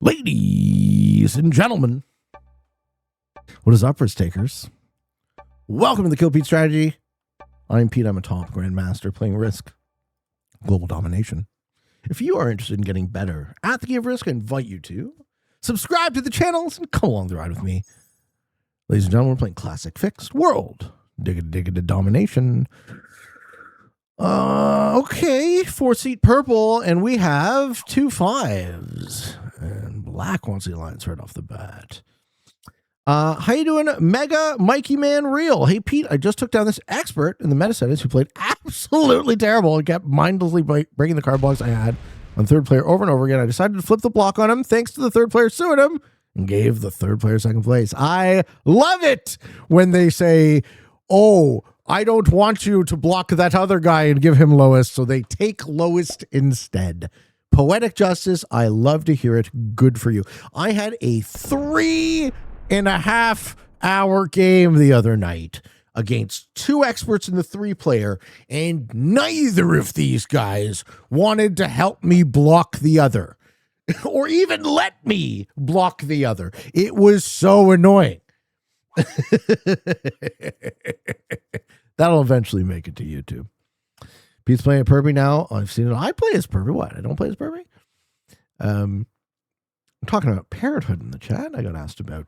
Ladies and gentlemen, what is up, risk takers? Welcome to the Kill Pete Strategy. I'm Pete. I'm a top grandmaster playing Risk, Global Domination. If you are interested in getting better at the game of Risk, I invite you to subscribe to the channels and come along the ride with me. Ladies and gentlemen, we're playing Classic Fixed World. Digga Domination. Okay, 4-seat purple, and we have 2 5s. And black wants the alliance right off the bat. How you doing, Mega Mikey Man Real? Hey, Pete, I just took down this expert in the meta settings who played absolutely terrible and kept mindlessly breaking the card blocks I had on third player over and over again. I decided to flip the block on him thanks to the third player suing him and gave the third player second place. I love it when they say, oh, I don't want you to block that other guy and give him lowest, so they take lowest instead. Poetic justice. I love to hear it. Good for you. I had a 3.5-hour game the other night against 2 experts in the 3-player, and neither of these guys wanted to help me block the other or even let me block the other. It was so annoying. That'll eventually make it to YouTube. Pete's playing Perby now. I've seen it. I play as Perby. What? I don't play as Perby? I'm talking about parenthood in the chat. I got asked about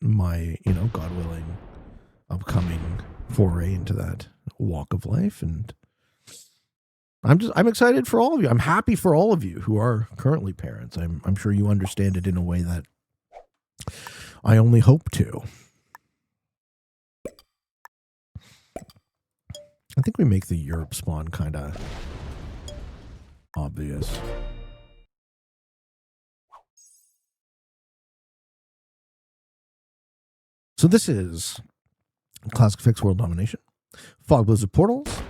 my, God willing, upcoming foray into that walk of life. And I'm excited for all of you. I'm happy for all of you who are currently parents. I'm sure you understand it in a way that I only hope to. I think we make the Europe spawn kind of obvious. So this is Classic Fixed World Domination. Fog Blizzard Portals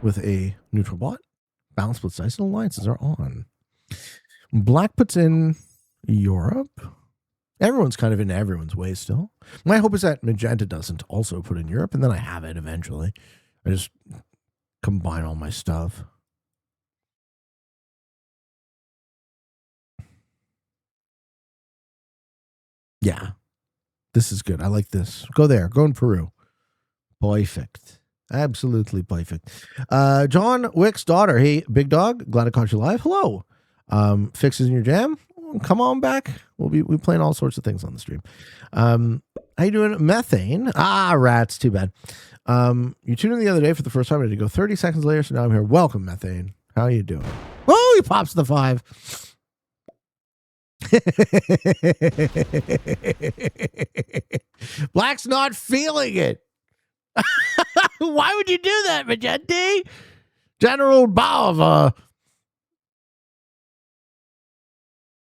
with a neutral bot. Balance splits dice and alliances are on. Black puts in Europe. Everyone's kind of in everyone's way still. My hope is that Magenta doesn't also put in Europe, and then I have it eventually. I just combine all my stuff. Yeah. This is good. I like this. Go there. Go in Peru. Perfect. Absolutely perfect. John Wick's daughter. Hey, big dog. Glad I caught you live. Hello. Fixes in your jam. Come on back. We're playing all sorts of things on the stream. How you doing? Methane. Rats. Too bad. You tuned in the other day for the first time. I had to go 30 seconds later, so now I'm here. Welcome, Methane. How are you doing? Oh, he pops the 5. Black's not feeling it. Why would you do that, Magenti? General Bava.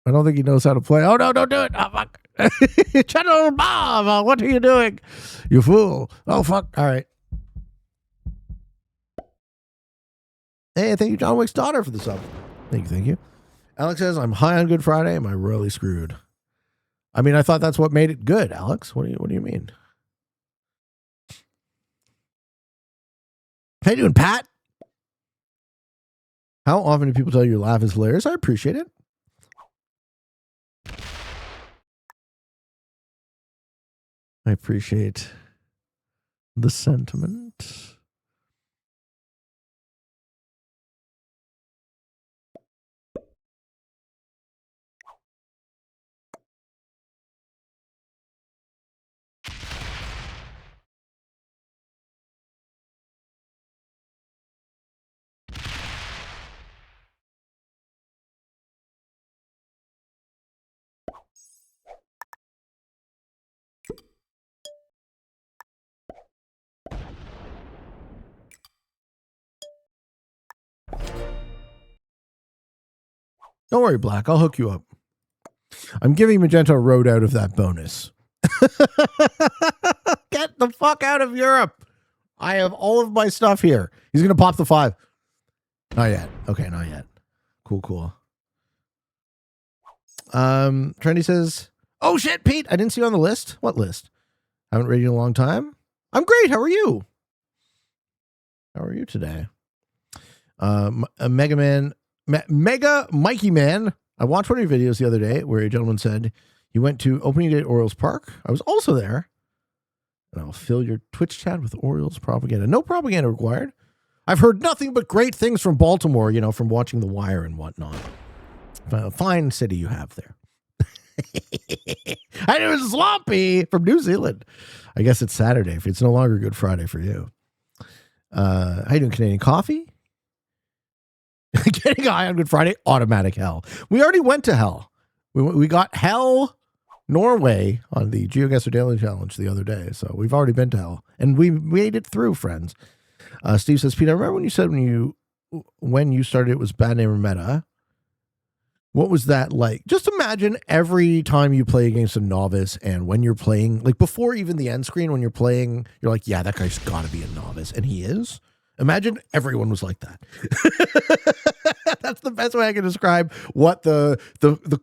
I don't think he knows how to play. Oh, no, don't do it. Oh, fuck. General Bava, what are you doing? You fool. Oh, fuck. All right. Hey, thank you, John Wick's daughter, for the sub. Thank you. Alex says, I'm high on Good Friday. Am I royally screwed? I mean, I thought that's what made it good, Alex. What do you mean? How you doing, Pat? How often do people tell you your laugh is hilarious? I appreciate it. I appreciate the sentiment. Don't worry, Black. I'll hook you up. I'm giving Magenta a road out of that bonus. Get the fuck out of Europe. I have all of my stuff here. He's going to pop the 5. Not yet. Okay, not yet. Cool. Trendy says, oh shit, Pete, I didn't see you on the list. What list? Haven't read you in a long time. I'm great. How are you? How are you today? Mega Mikey Man. I watched one of your videos the other day where a gentleman said he went to opening day at Orioles Park. I was also there. And I'll fill your Twitch chat with Orioles propaganda. No propaganda required. I've heard nothing but great things from Baltimore, from watching The Wire and whatnot. A fine city you have there. I knew it was Sloppy from New Zealand. I guess it's Saturday. It's no longer Good Friday for you. How you doing, Canadian Coffee? Getting high on Good Friday, automatic hell. We already went to hell. We got hell Norway on the GeoGuessr Daily Challenge the other day. So we've already been to hell. And we made it through, friends. Steve says, Pete, I remember when you said when you started it was Bad Name or Meta. What was that like? Just imagine every time you play against a novice, and when you're playing, like before even the end screen, when you're playing, you're like, yeah, that guy's got to be a novice. And he is. Imagine everyone was like that. That's the best way I can describe what the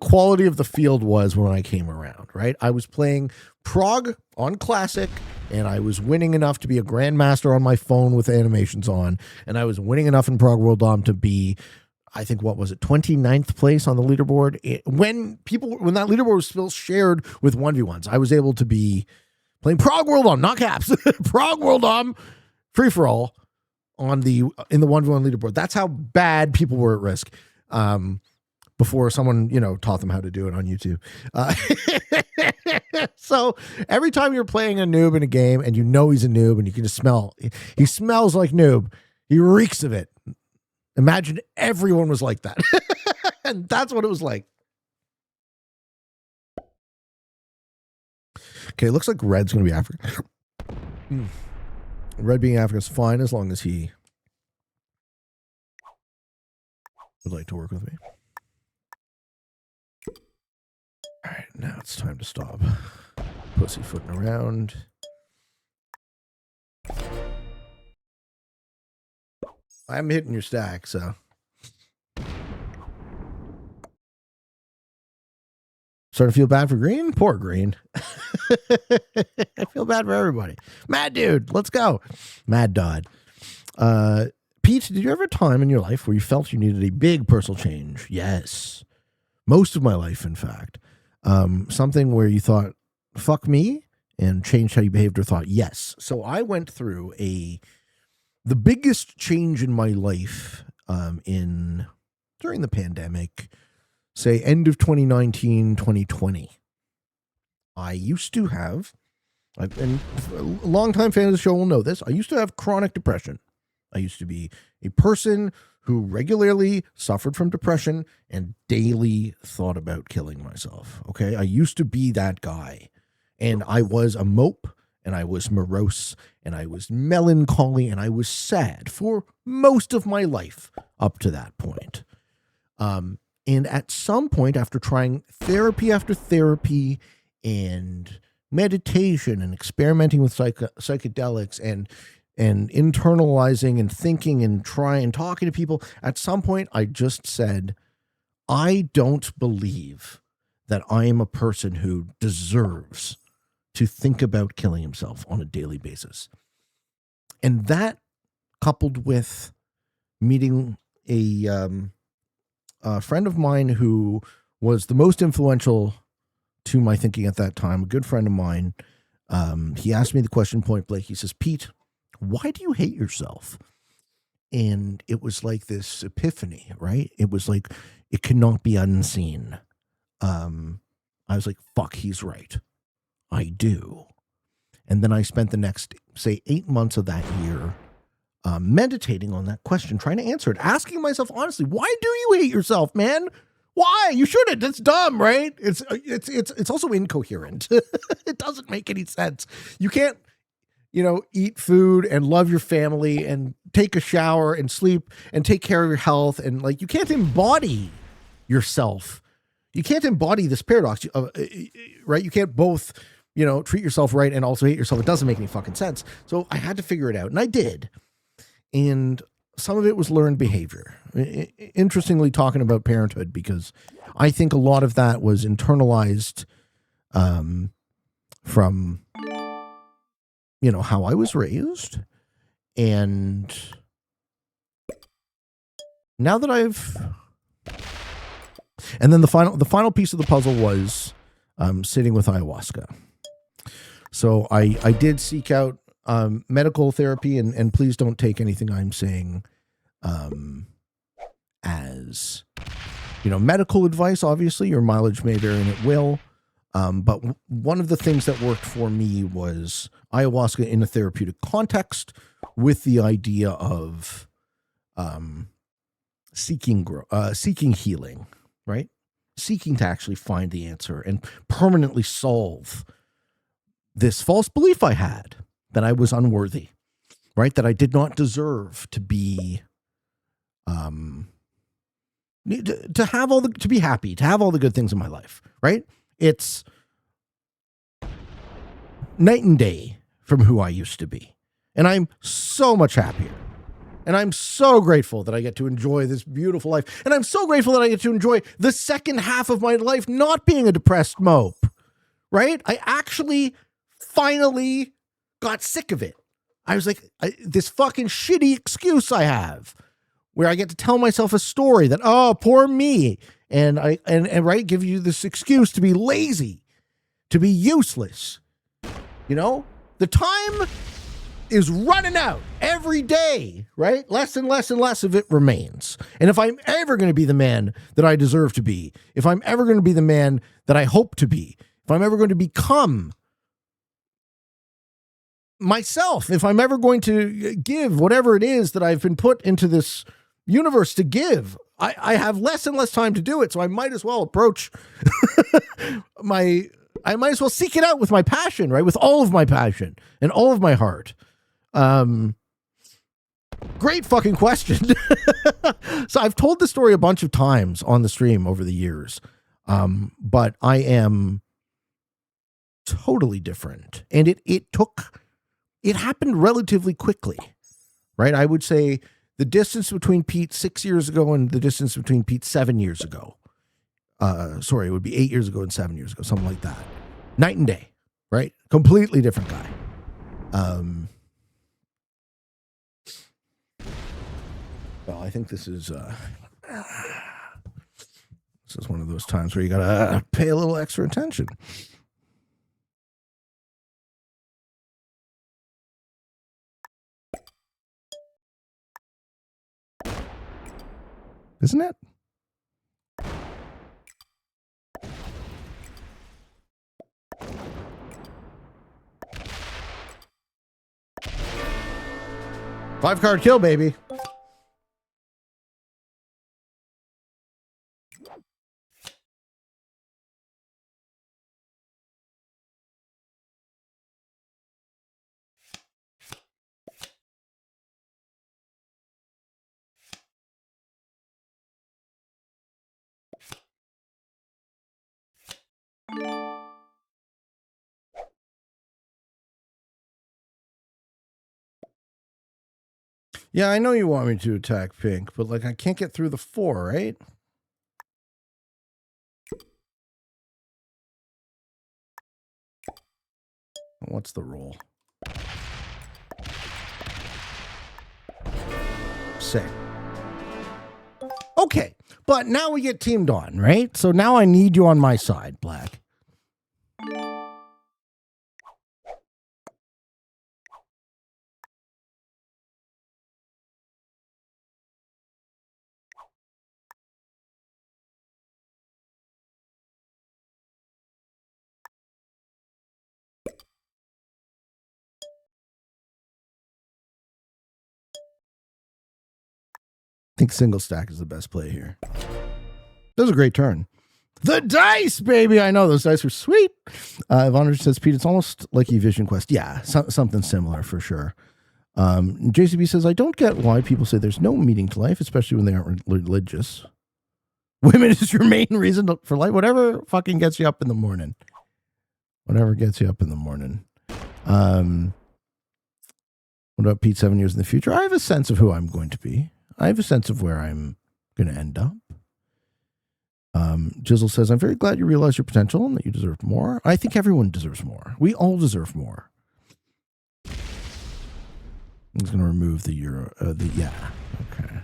quality of the field was when I came around, right? I was playing Prog on Classic, and I was winning enough to be a Grandmaster on my phone with animations on, and I was winning enough in Prog World Dom to be, I think, what was it, 29th place on the leaderboard? When that leaderboard was still shared with 1v1s, I was able to be playing Prog World Dom, not caps, Prog World Dom, free-for-all, in the 1v1 leaderboard. That's how bad people were at risk before someone, taught them how to do it on YouTube. So every time you're playing a noob in a game and he's a noob and you can just smell, he smells like noob. He reeks of it. Imagine everyone was like that. And that's what it was like. Okay, it looks like Red's going to be African. Red being Africa is fine as long as he would like to work with me. All right, now it's time to stop pussyfooting around. I'm hitting your stack, so. Starting to feel bad for Green? Poor Green. I feel bad for everybody. Mad Dude, let's go. Mad Dodd. Pete, did you ever have a time in your life where you felt you needed a big personal change? Yes. Most of my life, in fact. Something where you thought, fuck me, and changed how you behaved, or thought, yes. So I went through the biggest change in my life during the pandemic, say end of 2019, 2020. I used to have, and a longtime fan of the show will know this, I used to have chronic depression. I used to be a person who regularly suffered from depression and daily thought about killing myself. Okay. I used to be that guy, and I was a mope, and I was morose, and I was melancholy, and I was sad for most of my life up to that point. And at some point, after trying therapy after therapy and meditation and experimenting with psychedelics and internalizing and thinking and talking to people, at some point I just said, I don't believe that I am a person who deserves to think about killing himself on a daily basis. And that, coupled with meeting a friend of mine who was the most influential to my thinking at that time, a good friend of mine, he asked me the question point blank. He says, Pete, why do you hate yourself? And it was like this epiphany, right? It was like, it cannot be unseen. I was like, fuck, he's right. I do. And then I spent the next, say, 8 months of that year meditating on that question, trying to answer it, asking myself honestly, why do you hate yourself, man? Why? You shouldn't. It's dumb, right? It's also incoherent. It doesn't make any sense. You can't, eat food and love your family and take a shower and sleep and take care of your health, and you can't embody yourself. You can't embody this paradox, right? You can't both, treat yourself right and also hate yourself. It doesn't make any fucking sense. So I had to figure it out, and I did. And some of it was learned behavior. Interestingly, talking about parenthood, because I think a lot of that was internalized from, how I was raised. And now that I've And then the final piece of the puzzle was sitting with ayahuasca. So I did seek out medical therapy, and please don't take anything I'm saying as, medical advice. Obviously, your mileage may vary and it will. But one of the things that worked for me was ayahuasca in a therapeutic context, with the idea of seeking healing, right? Seeking to actually find the answer and permanently solve this false belief I had that I was unworthy, right? That I did not deserve to be, to be happy, to have all the good things in my life, right? It's night and day from who I used to be. And I'm so much happier. And I'm so grateful that I get to enjoy this beautiful life. And I'm so grateful that I get to enjoy the second half of my life not being a depressed mope, right? I actually finally got sick of it. I was like, this fucking shitty excuse I have where I get to tell myself a story that, oh, poor me. And right, give you this excuse to be lazy, to be useless. The time is running out every day, right? Less and less and less of it remains. And if I'm ever going to be the man that I deserve to be, if I'm ever going to be the man that I hope to be, if I'm ever going to become myself, if I'm ever going to give whatever it is that I've been put into this universe to give, I have less and less time to do it. So I might as well approach I might as well seek it out with my passion, right? With all of my passion and all of my heart. Great fucking question. So I've told the story a bunch of times on the stream over the years. But I am totally different. And it happened relatively quickly, right? I would say the distance between Pete 6 years ago and the distance between Pete 7 years ago. It would be 8 years ago and 7 years ago, something like that. Night and day, right? Completely different guy. Well, I think this is one of those times where you gotta pay a little extra attention. Isn't it? Five card kill, baby. Yeah, I know you want me to attack pink, but I can't get through the 4, right? What's the roll? 6. Okay, but now we get teamed on, right? So now I need you on my side, Black. I think single stack is the best play here. That was a great turn. The dice, baby! I know, those dice are sweet. Vonner says, Pete, it's almost like Vision Quest. Yeah, something similar for sure. JCB says, I don't get why people say there's no meaning to life, especially when they aren't religious. Women is your main reason for life. Whatever fucking gets you up in the morning. Whatever gets you up in the morning. What about Pete 7 years in the future? I have a sense of who I'm going to be. I have a sense of where I'm going to end up. Jizzle says, I'm very glad you realize your potential and that you deserve more. I think everyone deserves more. We all deserve more. I'm just going to remove the euro. Yeah. Okay.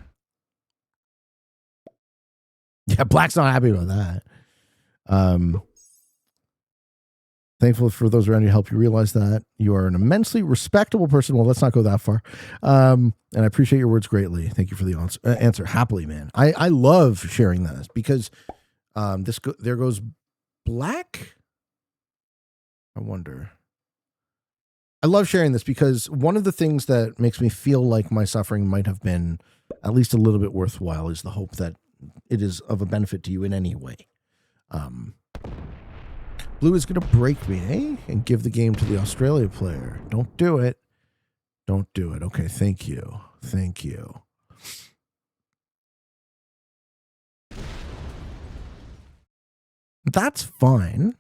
Yeah, Black's not happy about that. Thankful for those around you to help you realize that you are an immensely respectable person. Well, let's not go that far. And I appreciate your words greatly. Thank you for the answer. Happily, man. I love sharing this because there goes Black. I wonder. I love sharing this because one of the things that makes me feel like my suffering might have been at least a little bit worthwhile is the hope that it is of a benefit to you in any way. Blue is going to break me, eh? And give the game to the Australia player. Don't do it. Don't do it. Okay, thank you. Thank you. That's fine.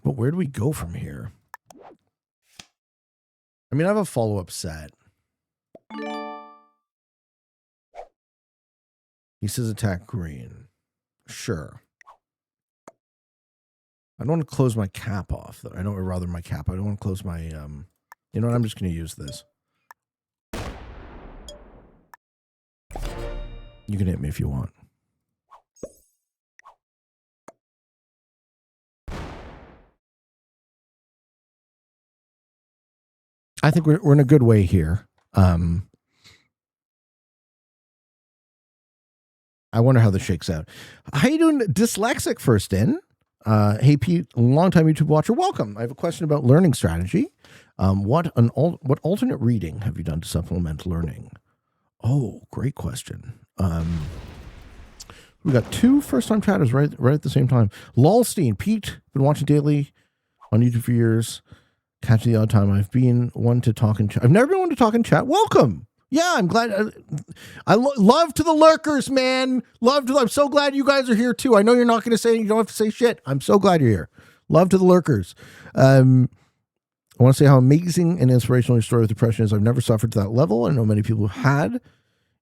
But where do we go from here? I mean, I have a follow-up set. He says attack green. Sure. I don't want to close my cap off, though. I don't, or rather my cap. I don't want to close my, you know what? I'm just going to use this. You can hit me if you want. I think we're in a good way here. I wonder how this shakes out. How you doing, Dyslexic first in? Hey, Pete, longtime YouTube watcher, welcome. I have a question about learning strategy. What alternate reading have you done to supplement learning? Oh, great question. We got two first-time chatters right at the same time. Lolstein, Pete, been watching daily on YouTube for years. Catching the odd time. I've been one to talk in chat. I've never been one to talk in chat. Welcome. Yeah, I'm glad. Love to the lurkers, man. I'm so glad you guys are here too. I know you're not going to say, you don't have to say shit. I'm so glad you're here. Love to the lurkers. I want to say how amazing and inspirational your story with depression is. I've never suffered to that level. I know many people who had,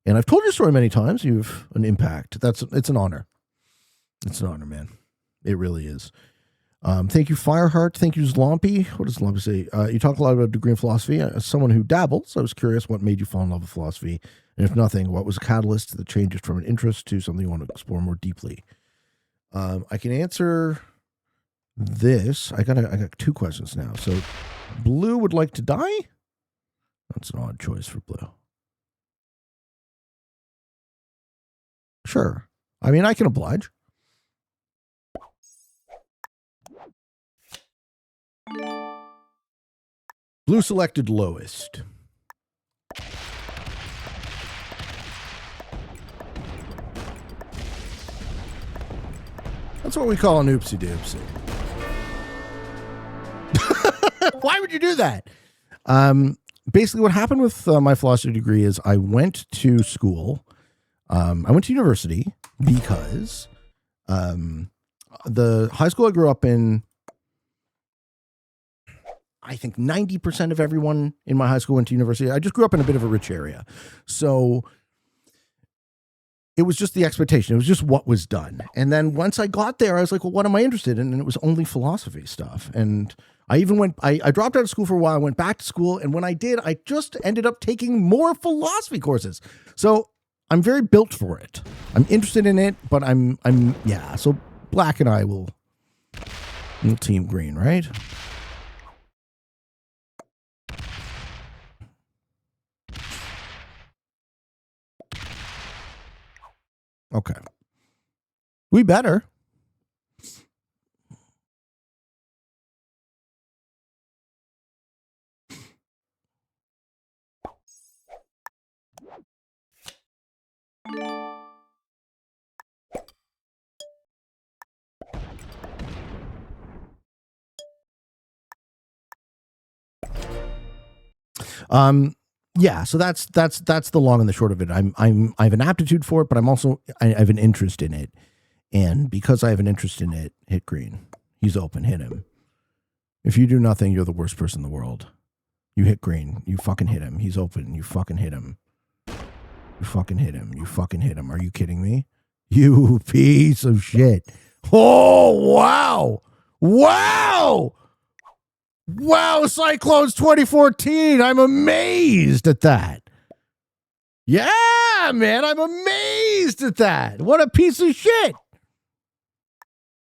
and I've told your story many times. You've an impact. It's an honor. It's an honor, man. It really is. Thank you, Fireheart. Thank you, Zlompy. What does Zlompy say? You talk a lot about degree in philosophy. As someone who dabbles, I was curious what made you fall in love with philosophy. And if nothing, what was a catalyst that changed it from an interest to something you want to explore more deeply? I can answer this. I got two questions now. So Blue would like to die? That's an odd choice for Blue. Sure. I mean, I can oblige. Blue selected lowest. That's what we call an oopsie doopsie. Why would you do that? Basically, what happened with my philosophy degree is I went to school. I went to university because the high school I grew up in, I think 90% of everyone in my high school went to university. I just grew up in a bit of a rich area. So it was just the expectation. It was just what was done. And then once I got there, I was like, well, what am I interested in? And it was only philosophy stuff. And I even I dropped out of school for a while. I went back to school. And when I did, I just ended up taking more philosophy courses. So I'm very built for it. I'm interested in it, but yeah. So Black and I will team green, right? Okay. We better. Yeah, so that's the long and the short of it. I have an aptitude for it, but I have an interest in it. And because I have an interest in it, hit green. He's open, hit him. If you do nothing, you're the worst person in the world. You hit green. You fucking hit him. He's open. You fucking hit him. You fucking hit him. You fucking hit him. Are you kidding me? You piece of shit. Oh, wow. Wow. Wow, Cyclones 2014. I'm amazed at that. Yeah, man, I'm amazed at that. What a piece of shit.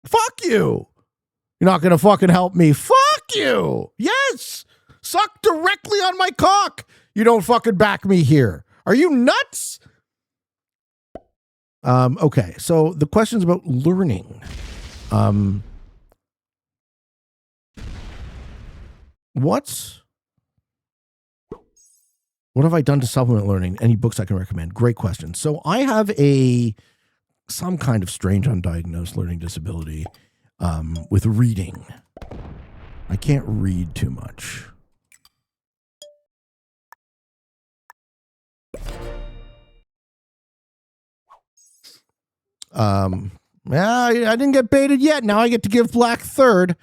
Fuck you. You're not going to fucking help me. Fuck you. Yes. Suck directly on my cock. You don't fucking back me here. Are you nuts? Okay, so the question's about learning. What have I done to supplement learning? Any books I can recommend? Great question. So I have some kind of strange undiagnosed learning disability with reading. I can't read too much. Yeah, I didn't get baited yet. Now I get to give black third.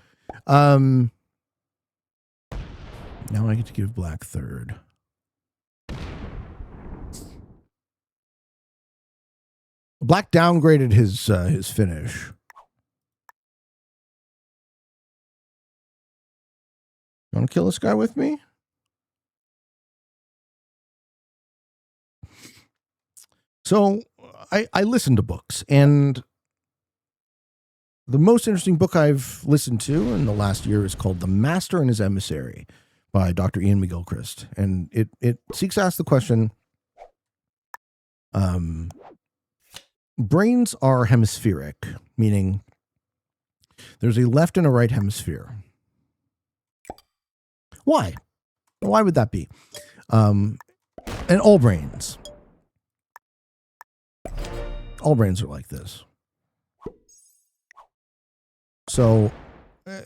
Now I get to give black third. Black downgraded his finish. You want to kill this guy with me? So I listen to books, and the most interesting book I've listened to in the last year is called The Master and His Emissary by Dr. Ian McGilchrist. And it seeks to ask the question, brains are hemispheric, meaning there's a left and a right hemisphere. Why? Why would that be? And all brains are like this. So, he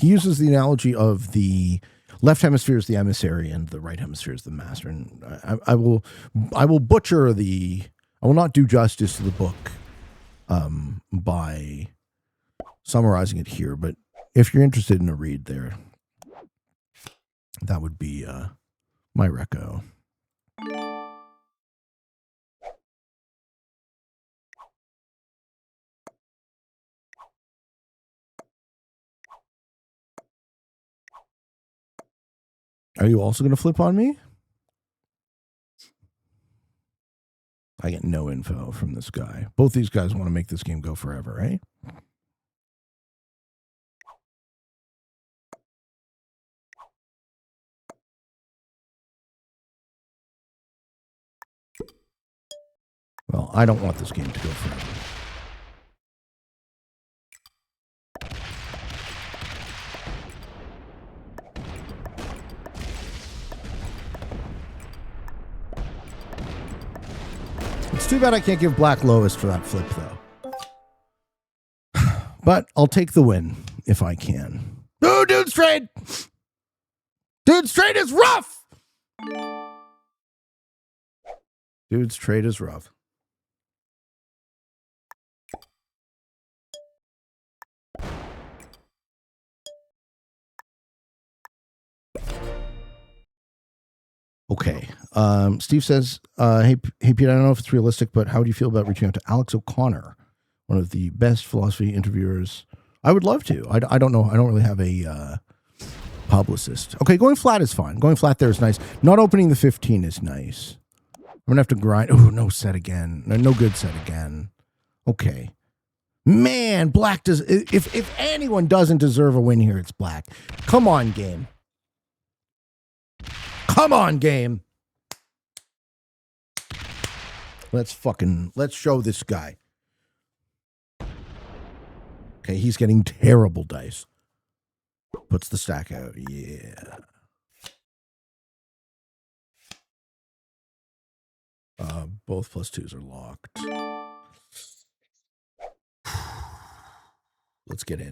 uses the analogy of the left hemisphere is the emissary and the right hemisphere is the master. And I will not do justice to the book by summarizing it here, but if you're interested in a read there, that would be my reco. Are you also going to flip on me? I get no info from this guy. Both these guys want to make this game go forever, right? Well, I don't want this game to go forever. It's too bad I can't give black lowest for that flip, though. But I'll take the win if I can. Oh, dude straight! Dude straight is rough! Dude's trade is rough. Okay. Steve says, hey Pete, I don't know if it's realistic, but how do you feel about reaching out to Alex O'Connor, one of the best philosophy interviewers? I would love to. I don't know. I don't really have a publicist. Okay, going flat is fine. Going flat there is nice. Not opening the 15 is nice. I'm going to have to grind. Oh, no set again. No good set again. Okay. Man, black does. If anyone doesn't deserve a win here, it's black. Come on, game. Come on, game. Let's show this guy. Okay, he's getting terrible dice. Puts the stack out. Yeah. Both +2s are locked. Let's get in.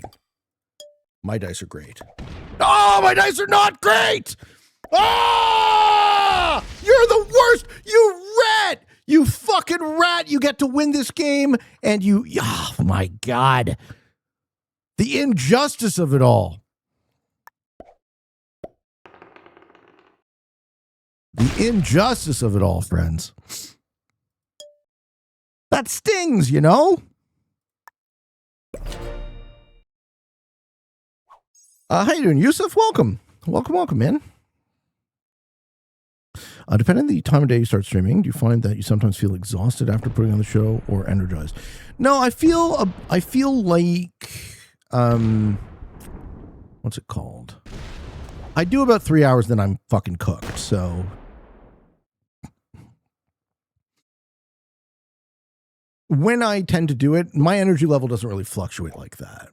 My dice are great. Oh, my dice are not great! Ah! You're the worst! You rat! You fucking rat! You get to win this game, and you... Oh, my God. The injustice of it all. The injustice of it all, friends. That stings, you know? How you doing, Yusuf? Welcome. Welcome, man. Depending on the time of day you start streaming, do you find that you sometimes feel exhausted after putting on the show or energized? No, I feel like, what's it called? I do about 3 hours, then I'm fucking cooked. So when I tend to do it, my energy level doesn't really fluctuate like that.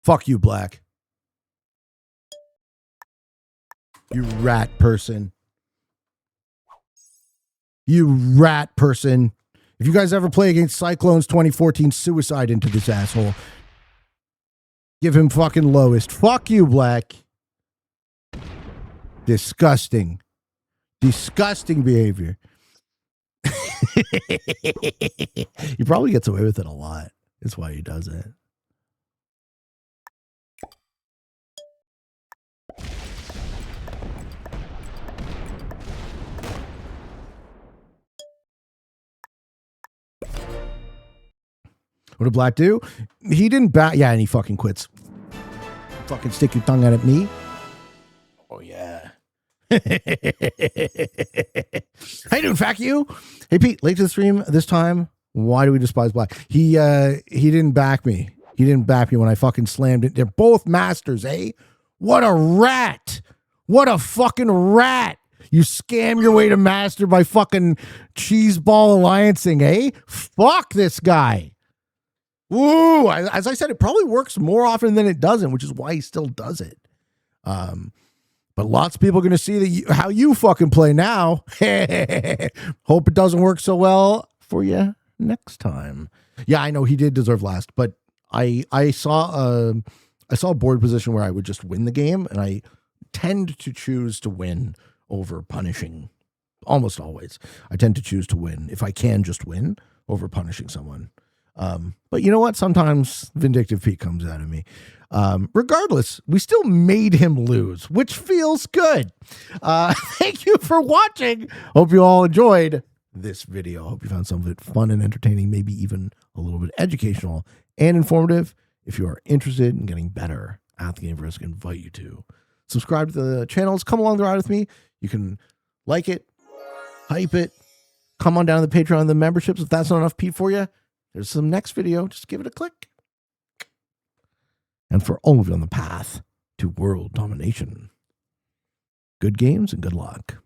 Fuck you, Black. You rat person. You rat person. If you guys ever play against Cyclones 2014, suicide into this asshole. Give him fucking lowest. Fuck you, Black. Disgusting. Disgusting behavior. He probably gets away with it a lot. That's why he does it. What did Black do? He didn't back. Yeah, and he fucking quits. Fucking stick your tongue out at me. Oh, yeah. How you doing, fuck you? Hey, Pete, late to the stream this time. Why do we despise Black? He didn't back me. He didn't back me when I fucking slammed it. They're both masters, eh? What a rat. What a fucking rat. You scam your way to master by fucking cheeseball alliancing, eh? Fuck this guy. Ooh, as I said, it probably works more often than it doesn't, which is why he still does it. But lots of people are going to see how you fucking play now. Hope it doesn't work so well for you next time. Yeah, I know he did deserve last, but I saw a board position where I would just win the game, and I tend to choose to win over punishing. Almost always, I tend to choose to win if I can just win over punishing someone. But you know what? Sometimes Vindictive Pete comes out of me. Regardless, we still made him lose, which feels good. Thank you for watching. Hope you all enjoyed this video. Hope you found some of it fun and entertaining, maybe even a little bit educational and informative. If you are interested in getting better at the game of Risk, I invite you to subscribe to the channels. Come along the ride with me. You can like it, hype it, come on down to the Patreon and the memberships. If that's not enough Pete for you, there's some next video. Just give it a click. And for all of you on the path to world domination, good games and good luck.